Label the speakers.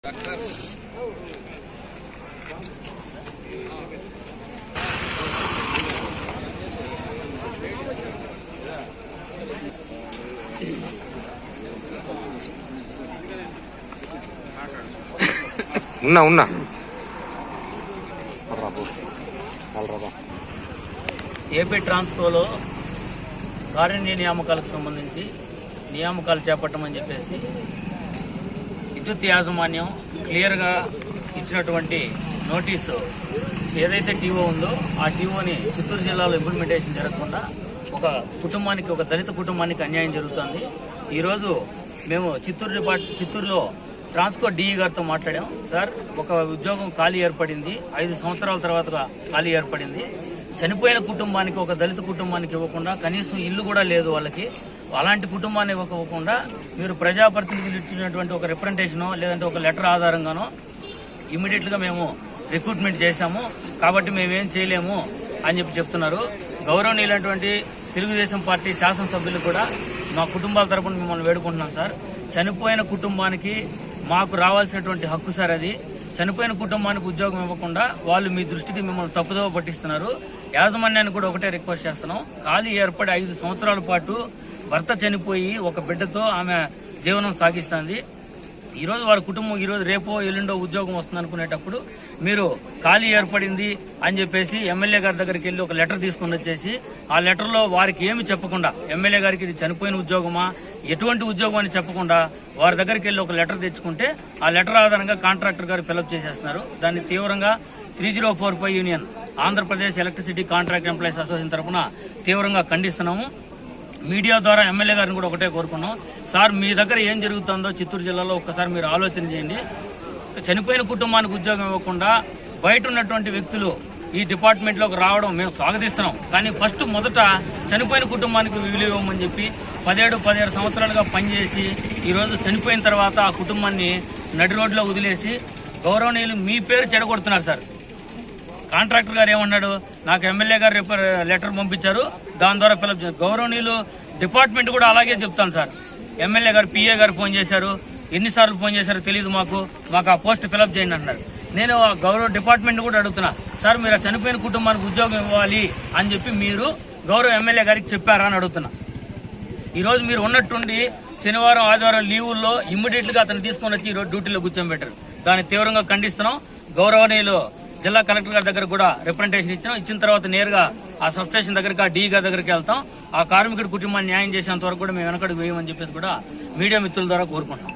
Speaker 1: ఉన్నా
Speaker 2: ఏపీ ట్రాన్స్కోలో కారుణ్య నియామకాలకు సంబంధించి నియామకాలు చేపట్టమని చెప్పేసి విద్యుత్ యాజమాన్యం క్లియర్గా ఇచ్చినటువంటి నోటీసు ఏదైతే టీఓ ఉందో ఆ టీఓని చిత్తూరు జిల్లాలో ఇంప్లిమెంటేషన్ జరగకుండా ఒక కుటుంబానికి, ఒక దళిత కుటుంబానికి అన్యాయం జరుగుతుంది. ఈరోజు మేము చిత్తూరులో ట్రాన్స్కో డిఈ గారితో మాట్లాడాం. సార్, ఒక ఉద్యోగం ఖాళీ ఏర్పడింది, 5 సంవత్సరాల తర్వాత ఖాళీ ఏర్పడింది. చనిపోయిన కుటుంబానికి, ఒక దళిత కుటుంబానికి ఇవ్వకుండా, కనీసం ఇల్లు కూడా లేదు వాళ్ళకి, అలాంటి కుటుంబాన్ని ఇవ్వకుండా మీరు ప్రజాప్రతినిధులు ఇచ్చినటువంటి ఒక రిప్రజెంటేషనో లేదంటే ఒక లెటర్ ఆధారంగానో ఇమీడియట్గా మేము రిక్రూట్మెంట్ చేశాము, కాబట్టి మేమేం చేయలేము అని చెప్తున్నారు. గౌరవనీయులైనటువంటి తెలుగుదేశం పార్టీ శాసనసభ్యులు కూడా మా కుటుంబాల తరపున మిమ్మల్ని వేడుకుంటున్నాం సార్. చనిపోయిన కుటుంబానికి మాకు రావాల్సినటువంటి హక్కు సార్ అది. చనిపోయిన కుటుంబానికి ఉద్యోగం ఇవ్వకుండా వాళ్ళు మీ దృష్టికి మిమ్మల్ని తప్పుదోవ పట్టిస్తున్నారు. యాజమాన్యాన్ని కూడా ఒకటే రిక్వెస్ట్ చేస్తున్నాం, ఖాళీ ఏర్పడి 5 సంవత్సరాల పాటు భర్త చనిపోయి ఒక బిడ్డతో ఆమె జీవనం సాగిస్తుంది. ఈరోజు వారి కుటుంబం ఈరోజు రేపో ఎల్లుండో ఉద్యోగం వస్తుంది అనుకునేటప్పుడు మీరు ఖాళీ ఏర్పడింది అని చెప్పేసి ఎమ్మెల్యే గారి దగ్గరికి వెళ్ళి ఒక లెటర్ తీసుకుని వచ్చేసి ఆ లెటర్లో వారికి ఏమి చెప్పకుండా, ఎమ్మెల్యే గారికి ఇది చనిపోయిన ఉద్యోగమా, ఎటువంటి ఉద్యోగం అని చెప్పకుండా వారి దగ్గరికి వెళ్ళి ఒక లెటర్ తెచ్చుకుంటే ఆ లెటర్ ఆధారంగా కాంట్రాక్టర్ గారు ఫిలప్ చేసేస్తున్నారు. దాన్ని తీవ్రంగా 3045 union, Andhra Pradesh electricity contract employees association తరఫున తీవ్రంగా ఖండిస్తున్నాము. మీడియా ద్వారా ఎమ్మెల్యే గారిని కూడా ఒకటే కోరుకున్నాం, సార్ మీ దగ్గర ఏం జరుగుతుందో చిత్తూరు జిల్లాలో ఒక్కసారి మీరు ఆలోచన చేయండి. చనిపోయిన కుటుంబానికి ఉద్యోగం ఇవ్వకుండా బయట ఉన్నటువంటి వ్యక్తులు ఈ డిపార్ట్మెంట్లోకి రావడం మేము స్వాగతిస్తున్నాం. కానీ మొదట చనిపోయిన కుటుంబానికి విలువ ఇవ్వమని చెప్పి 17 సంవత్సరాలుగా పనిచేసి ఈరోజు చనిపోయిన తర్వాత ఆ కుటుంబాన్ని నడి రోడ్లో వదిలేసి గౌరవనీయులు మీ పేరు చెడగొడుతున్నారు సార్. కాంట్రాక్టర్ గారు ఏమన్నాడు, నాకు ఎమ్మెల్యే గారు లెటర్ పంపించారు, దాని ద్వారా ఫిలప్ చేశారు. గౌరవనీయులు డిపార్ట్మెంట్ కూడా అలాగే చెప్తాను సార్. ఎమ్మెల్యే గారు పిఏ గారు ఫోన్ చేశారు, ఎన్నిసార్లు ఫోన్ చేశారో తెలియదు, మాకు ఆ పోస్ట్ ఫిలప్ చేయండి అంటున్నారు. నేను గౌరవ డిపార్ట్మెంట్ కూడా అడుగుతున్నా, సార్ మీరు చనిపోయిన కుటుంబానికి ఉద్యోగం ఇవ్వాలి అని చెప్పి మీరు గౌరవ ఎమ్మెల్యే గారికి చెప్పారా అని అడుగుతున్నా. ఈరోజు మీరు ఉన్నట్టుండి శనివారం ఆదివారం లీవుల్లో ఇమ్మీడియట్గా అతను తీసుకొని వచ్చి ఈరోజు డ్యూటీలో కూర్చోబెట్టారు. దాన్ని తీవ్రంగా ఖండిస్తున్నాం. గౌరవనీయులు జిల్లా కలెక్టర్ గారి దగ్గర కూడా రిప్రజెంటేషన్ ఇచ్చిన తర్వాత నేరుగా ఆ సబ్ స్టేషన్ దగ్గరికి, ఆ డీ గారి దగ్గరికి వెళ్తాం. ఆ కార్మికుడి కుటుంబాన్ని న్యాయం చేసేంత వరకు కూడా మేము వెనకడుగు వేయమని చెప్పేసి కూడా మీడియా మిత్రుల ద్వారా కోరుకుంటున్నాం.